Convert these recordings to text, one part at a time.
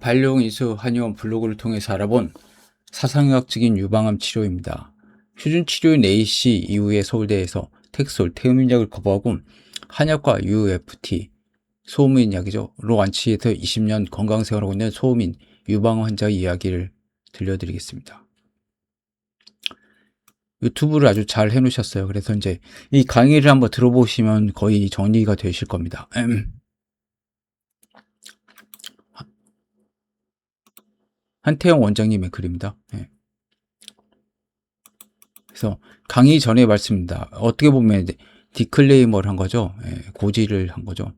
반려인수 한의원 블로그를 통해서 알아본 사상의학적인 유방암 치료입니다. 표준 치료인 A씨 이후에 서울대에서 텍솔, 태음인약을 거부하고 한약과 UFT, 소음인 약이죠.로 완치해서 20년 건강생활하고 있는 소음인 유방암 환자의 이야기를 들려드리겠습니다. 유튜브를 아주 잘 해놓으셨어요. 그래서 이제 이 강의를 한번 들어보시면 거의 정리가 되실 겁니다. 한태영 원장님의 글입니다. 네. 그래서 강의 전에 말씀입니다. 어떻게 보면 디클레이머를 한 거죠. 고지를 한 거죠.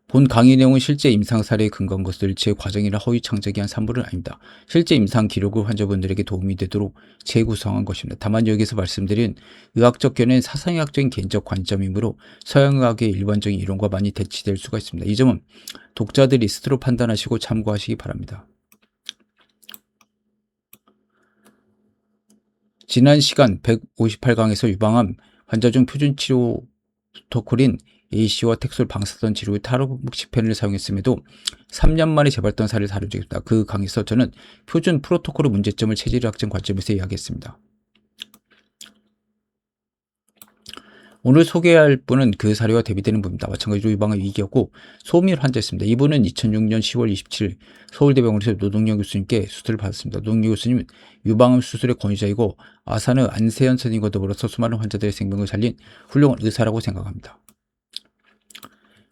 본 강의 내용은 실제 임상 사례에 근거한 것을 제 과정이나 허위 창작이 한 산물은 아닙니다. 실제 임상 기록을 환자분들에게 도움이 되도록 재구성한 것입니다. 다만 여기서 말씀드린 의학적 견해는 사상의학적인 개인적 관점이므로 서양의학의 일반적인 이론과 많이 대치될 수가 있습니다. 이 점은 독자들이 스스로 판단하시고 참고하시기 바랍니다. 지난 시간 158강에서 유방암 환자 중 표준 치료 프로토콜인 A씨와 텍솔 방사선 치료의 타로묵시펜을 사용했음에도 3년 만에 재발했던 사례를 다루겠습니다. 그 강의에서 저는 표준 프로토콜의 문제점을 체질의학적 관점에서 이야기했습니다. 오늘 소개할 분은 그 사례와 대비되는 분입니다. 마찬가지로 유방암 위기였고 소음인 환자였습니다. 이분은 2006년 10월 27일 서울대병원에서 노동영 교수님께 수술을 받았습니다. 노동영 교수님은 유방암 수술의 권위자이고 아산의 안세현 선생님과 더불어서 수많은 환자들의 생명을 살린 훌륭한 의사라고 생각합니다.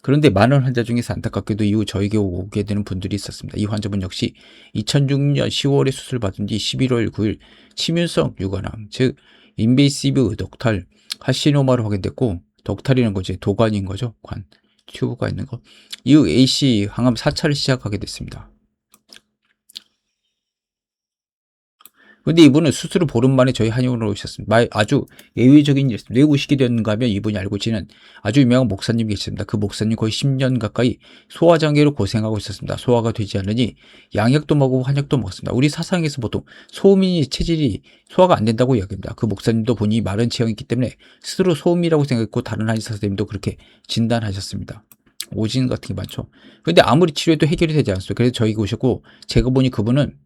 그런데 많은 환자 중에서 안타깝게도 이후 저에게 오게 되는 분들이 있었습니다. 이 환자분 역시 2006년 10월에 수술받은 뒤 11월 9일 침윤성 유관암, 즉 인베이시브 덕탈 하시노마로 확인됐고, 덕탈이라는 거 이제 도관인 거죠. 관, 튜브가 있는 거. 이후 A씨 항암 4차를 시작하게 됐습니다. 근데 이분은 수술을 보름 만에 저희 한의원으로 오셨습니다. 아주 예외적인 일이었습니다. 왜 오시게 됐는가 하면 이분이 알고 계시는 아주 유명한 목사님이 계십니다. 그 목사님 거의 10년 가까이 소화장애로 고생하고 있었습니다. 소화가 되지 않으니 양약도 먹고 한약도 먹었습니다. 우리 사상에서 보통 소음인이 체질이 소화가 안 된다고 이야기합니다. 그 목사님도 본인이 마른 체형이 있기 때문에 스스로 소음이라고 생각했고 다른 한의사 선생님도 그렇게 진단하셨습니다. 오진 같은 게 많죠. 근데 아무리 치료해도 해결이 되지 않았어요. 그래서 저희가 오셨고 제가 보니 그분은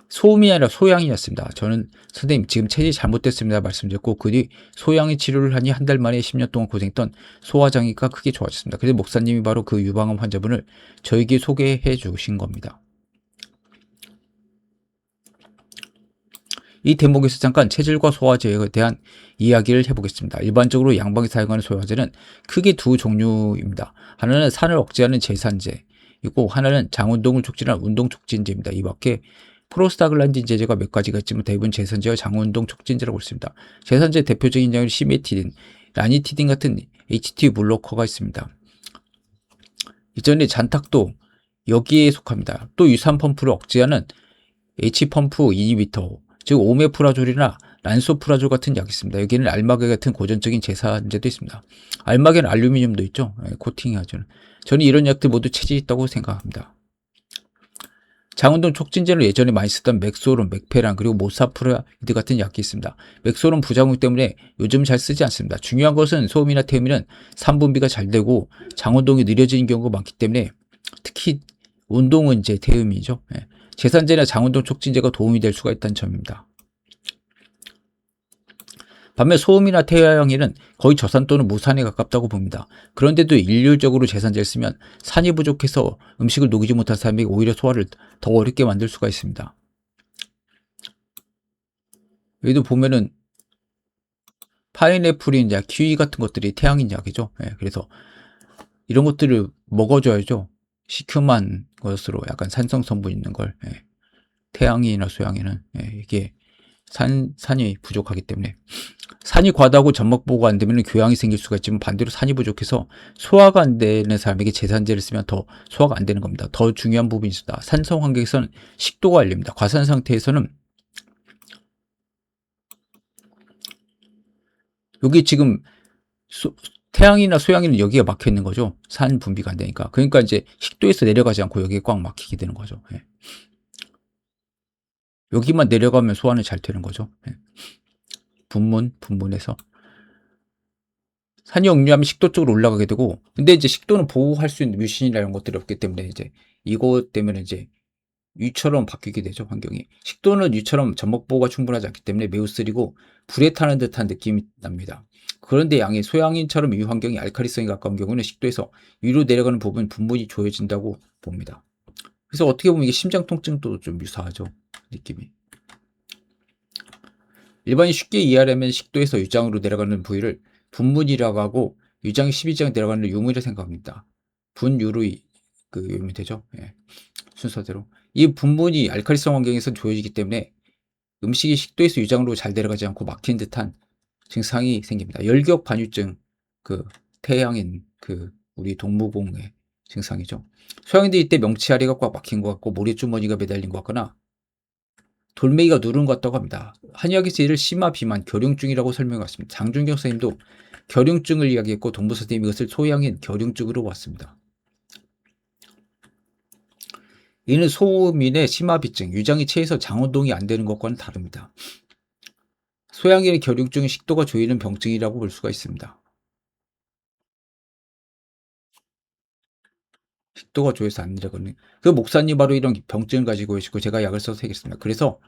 소음이 아니라 소양이었습니다. 저는 선생님 지금 체질이 잘못됐습니다 말씀드렸고 그 뒤 소양의 치료를 하니 한 달 만에 10년 동안 고생했던 소화장애가 크게 좋아졌습니다. 그래서 목사님이 바로 그 유방암 환자분을 저에게 소개해 주신 겁니다. 이 대목에서 잠깐 체질과 소화제에 대한 이야기를 해보겠습니다. 일반적으로 양방이 사용하는 소화제는 크게 두 종류입니다. 하나는 산을 억제하는 제산제이고 하나는 장운동을 촉진하는 운동촉진제입니다. 이 밖에 프로스타글란딘 제제가 몇 가지가 있지만 대부분 제산제와 장운동 촉진제라고 있습니다. 제산제 대표적인 약은 시메티딘, 라니티딘 같은 HT 블로커가 있습니다. 이전에 잔탁도 여기에 속합니다. 또 유산 펌프를 억제하는 H펌프 이니비터, 즉 오메프라졸이나 란소프라졸 같은 약이 있습니다. 여기는 알마게 같은 고전적인 제산제도 있습니다. 알마게는 알루미늄도 있죠. 코팅하죠. 저는 이런 약들 모두 체질이 있다고 생각합니다. 장운동 촉진제로 예전에 많이 쓰던 맥소론, 맥페란 그리고 모사프라이드 같은 약이 있습니다. 맥소론 부작용 때문에 요즘 잘 쓰지 않습니다. 중요한 것은 소음이나 태음인은 산분비가 잘 되고 장운동이 느려지는 경우가 많기 때문에 특히 운동은 이제 태음이죠. 제산제나 장운동 촉진제가 도움이 될 수가 있다는 점입니다. 반면 소음이나 태양에는 거의 저산 또는 무산에 가깝다고 봅니다. 그런데도 일률적으로 제산제를 쓰면 산이 부족해서 음식을 녹이지 못한 사람에게 오히려 소화를 더 어렵게 만들 수가 있습니다. 여기도 보면은 파인애플이나 키위 같은 것들이 태양인 약이죠. 그래서 이런 것들을 먹어줘야죠. 시큼한 것으로 약간 산성 성분 있는 걸. 태양이나 소양에는 이게 산이 부족하기 때문에 산이 과다하고 점막보호가 안 되면 교양이 생길 수가 있지만 반대로 산이 부족해서 소화가 안 되는 사람에게 제산제를 쓰면 더 소화가 안 되는 겁니다. 더 중요한 부분이 있습니다. 산성 환경에서는 식도가 알립니다. 과산 상태에서는 여기 지금 태양이나 소양이는 여기가 막혀 있는 거죠. 산 분비가 안 되니까. 그러니까 이제 식도에서 내려가지 않고 여기에 꽉 막히게 되는 거죠. 여기만 내려가면 소화는 잘 되는 거죠. 분문에서 산이 역류하면 식도 쪽으로 올라가게 되고, 근데 이제 식도는 보호할 수 있는 뮤신이나 이런 것들이 없기 때문에 이제 이것 때문에 이제 유처럼 바뀌게 되죠, 환경이. 식도는 유처럼 점막 보호가 충분하지 않기 때문에 매우 쓰리고 불에 타는 듯한 느낌이 납니다. 그런데 양이 소양인처럼 유 환경이 알칼리성에 가까운 경우는 식도에서 위로 내려가는 부분 분분이 조여진다고 봅니다. 그래서 어떻게 보면 이게 심장 통증도 좀 유사하죠, 느낌이. 일반인 쉽게 이해하려면 식도에서 유장으로 내려가는 부위를 분문이라고 하고 유장이 12장 내려가는 유문이라 생각합니다. 분유로 외우면 되죠. 예, 순서대로. 이 분문이 알칼리성 환경에서 조여지기 때문에 음식이 식도에서 유장으로 잘 내려가지 않고 막힌 듯한 증상이 생깁니다. 열기역 반유증, 태양인 우리 동무봉의 증상이죠. 소양인들이 이때 명치아래가 꽉 막힌 것 같고 모래주머니가 매달린 것 같거나 돌멩이가 누른 것 같다고 합니다. 한의학에서 이를 심화 비만, 결흉증이라고 설명했습니다. 장준경 선생님도 결흉증을 이야기했고 동부 선생님이 이것을 소양인 결흉증으로 봤습니다. 이는 소음인의 심화비증, 유장이 체해서 장운동이 안 되는 것과는 다릅니다. 소양인의 결흉증은 식도가 조이는 병증이라고 볼 수가 있습니다. 식도가 조여서 안 내려가는. 그 목사님 바로 이런 병증을 가지고 계시고 제가 약을 써서 해결했습니다. 그래서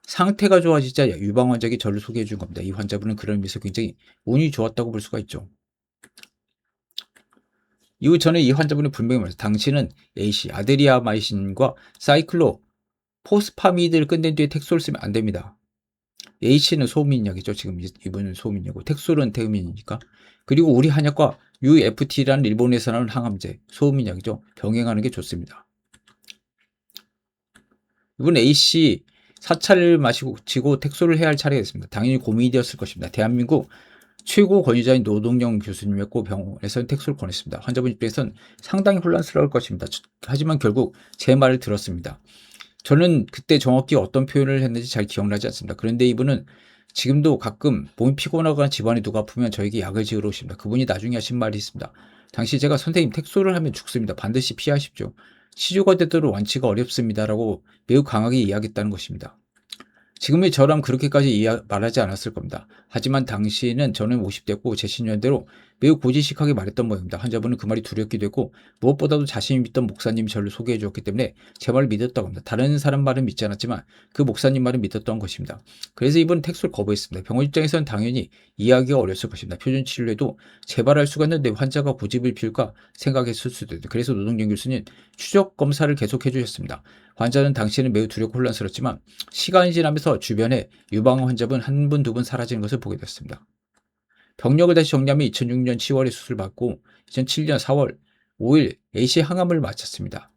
상태가 좋아지자 유방 환자에게 저를 소개해 준 겁니다. 이 환자분은 그런 의미에서 굉장히 운이 좋았다고 볼 수가 있죠. 이후 저는 이 환자분을 분명히 말했어요. 당신은 AC, 아데리아마이신과 사이클로 포스파미드를 끝낸 뒤에 텍솔을 쓰면 안 됩니다. H는 소음인약이죠. 지금 이분은 소음인약이고 텍솔은 태음인이니까. 그리고 우리 한약과 UFT라는 일본에서 나오는 항암제, 소음인약이죠. 병행하는 게 좋습니다. 이분 AC 사찰을 마시고 치고 텍솔을 해야 할 차례가 있습니다. 당연히 고민이 되었을 것입니다. 대한민국 최고 권위자인 노동영 교수님이었고 병원에서는 텍솔을 권했습니다. 환자분 입장에서는 상당히 혼란스러울 것입니다. 하지만 결국 제 말을 들었습니다. 저는 그때 정확히 어떤 표현을 했는지 잘 기억나지 않습니다. 그런데 이분은 지금도 가끔 몸이 피곤하거나 집안에 누가 아프면 저에게 약을 지으러 오십니다. 그분이 나중에 하신 말이 있습니다. 당시 제가 선생님 텍솔을 하면 죽습니다. 반드시 피하십시오. 치료가 되도록 완치가 어렵습니다라고 매우 강하게 이야기했다는 것입니다. 지금의 저라면 그렇게까지 말하지 않았을 겁니다. 하지만 당시에는 저는 50대고 제 신념대로 매우 고지식하게 말했던 모양입니다. 환자분은 그 말이 두렵기도 했고 무엇보다도 자신이 믿던 목사님이 저를 소개해 주었기 때문에 제 말을 믿었다고 합니다. 다른 사람 말은 믿지 않았지만 그 목사님 말은 믿었던 것입니다. 그래서 이분은 텍솔 거부했습니다. 병원 입장에서는 당연히 이해하기가 어렸을 것입니다. 표준 치료에도 재발할 수가 있는데 환자가 고집을 피울까 생각했을 수도 있다. 그래서 노동경 교수님 추적 검사를 계속해 주셨습니다. 환자는 당시에는 매우 두렵고 혼란스럽지만 시간이 지나면서 주변에 유방 환자분 한 분, 두 분 사라지는 것을 보게 됐습니다. 병력을 다시 정리하면 2006년 10월에 수술받고 2007년 4월 5일 AC 항암을 마쳤습니다.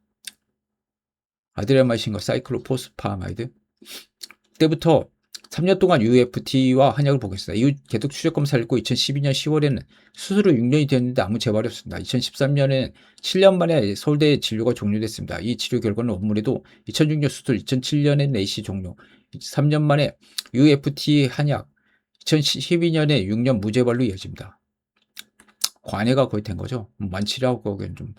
아드레나마이신과 사이클로포스파마이드. 그때부터 3년 동안 UFT와 한약을 보고 있습니다. 이후 계속 추적 검사를 했고 2012년 10월에는 수술 후 6년이 됐는데 아무 재발이 없습니다. 2013년에는 7년 만에 서울대 진료가 종료됐습니다. 이 치료 결과는 원문에도 2006년 수술, 2007년에는 AC 종료, 3년 만에 UFT 한약, 2012년에 6년 무재발로 이어집니다. 관해가 거의 된 거죠. 완치라고 하기엔 좀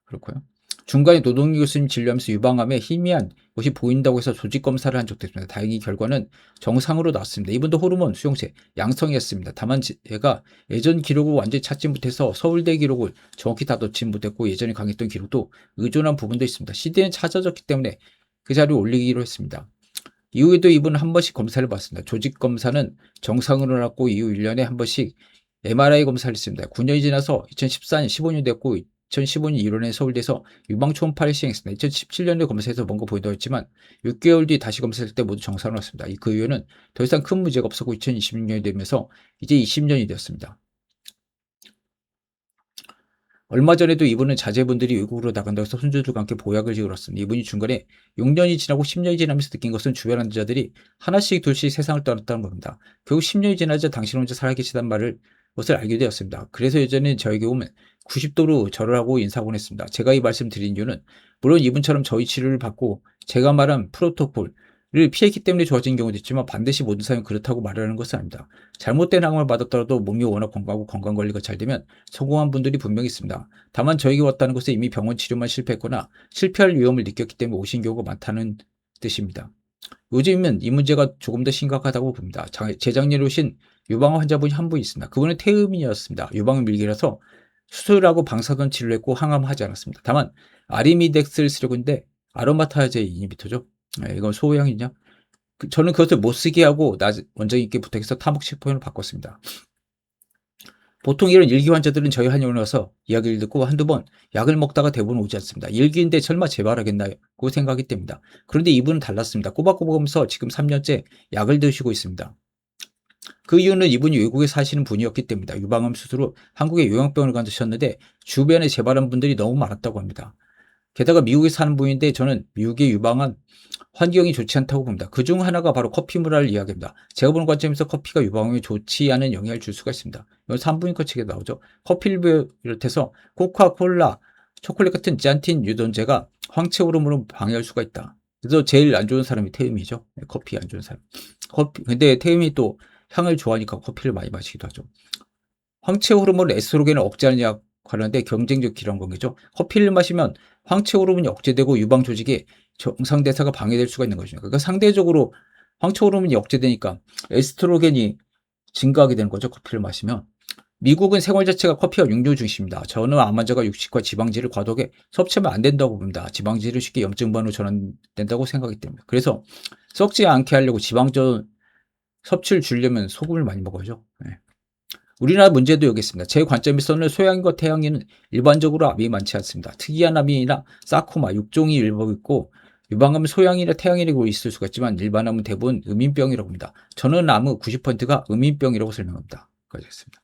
그렇고요. 중간에 노동희 교수님 진료하면서 유방암에 희미한 것이 보인다고 해서 조직 검사를 한 적도 있습니다. 다행히 결과는 정상으로 나왔습니다. 이분도 호르몬 수용체 양성이었습니다. 다만 제가 예전 기록을 완전히 찾지 못해서 서울대 기록을 정확히 다 넣지 못했고 예전에 강의했던 기록도 의존한 부분도 있습니다. CD는 찾아졌기 때문에 그 자료 올리기로 했습니다. 이후에도 이분은 한 번씩 검사를 받습니다. 조직 검사는 정상으로 나왔고 이후 1년에 한 번씩 MRI 검사를 했습니다. 9년이 지나서 2014년 15년 됐고 2015년 1월에 서울대에서 유방 초음파를 시행했습니다. 2017년에 검사해서 뭔가 보인다고 했지만 6개월 뒤 다시 검사했을 때 모두 정상으로 왔습니다. 그 이후에는 더 이상 큰 문제가 없었고 2026년이 되면서 이제 20년이 되었습니다. 얼마 전에도 이분은 자제분들이 외국으로 나간다고 해서 손주들과 함께 보약을 지으러 왔습니다. 이분이 중간에 6년이 지나고 10년이 지나면서 느낀 것은 주변 환자들이 하나씩 둘씩 세상을 떠났다는 겁니다. 결국 10년이 지나자 당신 혼자 살아계시단 것을 알게 되었습니다. 그래서 예전에 저에게 오면 90도로 절을 하고 인사하곤 했습니다. 제가 이 말씀 드린 이유는 물론 이분처럼 저희 치료를 받고 제가 말한 프로토콜을 피했기 때문에 좋아진 경우도 있지만 반드시 모든 사람이 그렇다고 말하는 것은 아닙니다. 잘못된 항암을 받았더라도 몸이 워낙 건강하고 건강관리가 잘 되면 성공한 분들이 분명히 있습니다. 다만 저에게 왔다는 것은 이미 병원 치료만 실패했거나 실패할 위험을 느꼈기 때문에 오신 경우가 많다는 뜻입니다. 요즘은 이 문제가 조금 더 심각하다고 봅니다. 재작년에 오신 유방암 환자분이 한 분 있습니다. 그분은 태음인이었습니다. 유방암 밀기라서 수술하고 방사선 치료를 했고 항암하지 않았습니다. 다만 아리미덱스를 쓰려고 했는데 아로마타제 이니비터죠. 이건 소호양이냐? 저는 그것을 못 쓰게 하고 원장님께 부탁해서 타목시포연을 바꿨습니다. 보통 이런 일기 환자들은 저희 한의원에 와서 이야기를 듣고 한두 번 약을 먹다가 대부분 오지 않습니다. 일기인데 설마 재발하겠나요? 그 생각이 듭니다. 그런데 이분은 달랐습니다. 꼬박꼬박 하면서 지금 3년째 약을 드시고 있습니다. 그 이유는 이분이 외국에 사시는 분이었기 때문입니다. 유방암 수술 후 한국의 요양병원을 가셨는데 주변에 재발한 분들이 너무 많았다고 합니다. 게다가 미국에 사는 분인데 저는 미국의 유방암 환경이 좋지 않다고 봅니다. 그중 하나가 바로 커피 문화를 이야기합니다. 제가 보는 관점에서 커피가 유방암에 좋지 않은 영향을 줄 수가 있습니다. 이건 산부인과 책에 나오죠. 커피를 비롯해서 코카콜라, 초콜릿 같은 짠틴 유전자가 황체 호르몬을 방해할 수가 있다. 그래서 제일 안 좋은 사람이 태음이죠. 커피 안 좋은 사람. 근데 태음이 또 향을 좋아하니까 커피를 많이 마시기도 하죠. 황체 호르몬 에스트로겐을 억제하는 약 하는데 경쟁적 기란 관계죠. 커피를 마시면 황체 호르몬이 억제되고 유방 조직의 정상 대사가 방해될 수가 있는 것이죠. 그러니까 상대적으로 황체 호르몬이 억제되니까 에스트로겐이 증가하게 되는 거죠. 커피를 마시면. 미국은 생활 자체가 커피와 육류 중심입니다. 저는 암 환자가 육식과 지방질을 과도하게 섭취하면 안 된다고 봅니다. 지방질은 쉽게 염증반으로 전환된다고 생각하기 때문에. 그래서 썩지 않게 하려고 지방전 섭취를 줄이려면 소금을 많이 먹어야죠. 네. 우리나라 문제도 여기 있습니다. 제 관점에서는 소양인과 태양인은 일반적으로 암이 많지 않습니다. 특이한 암이나 사코마, 육종이 일부 있고 유방암은 소양이나 태양인이고 있을 수가 있지만 일반암은 대부분 음인병이라고 합니다. 저는 암의 90%가 음인병이라고 설명합니다. 여기까지 하겠습니다.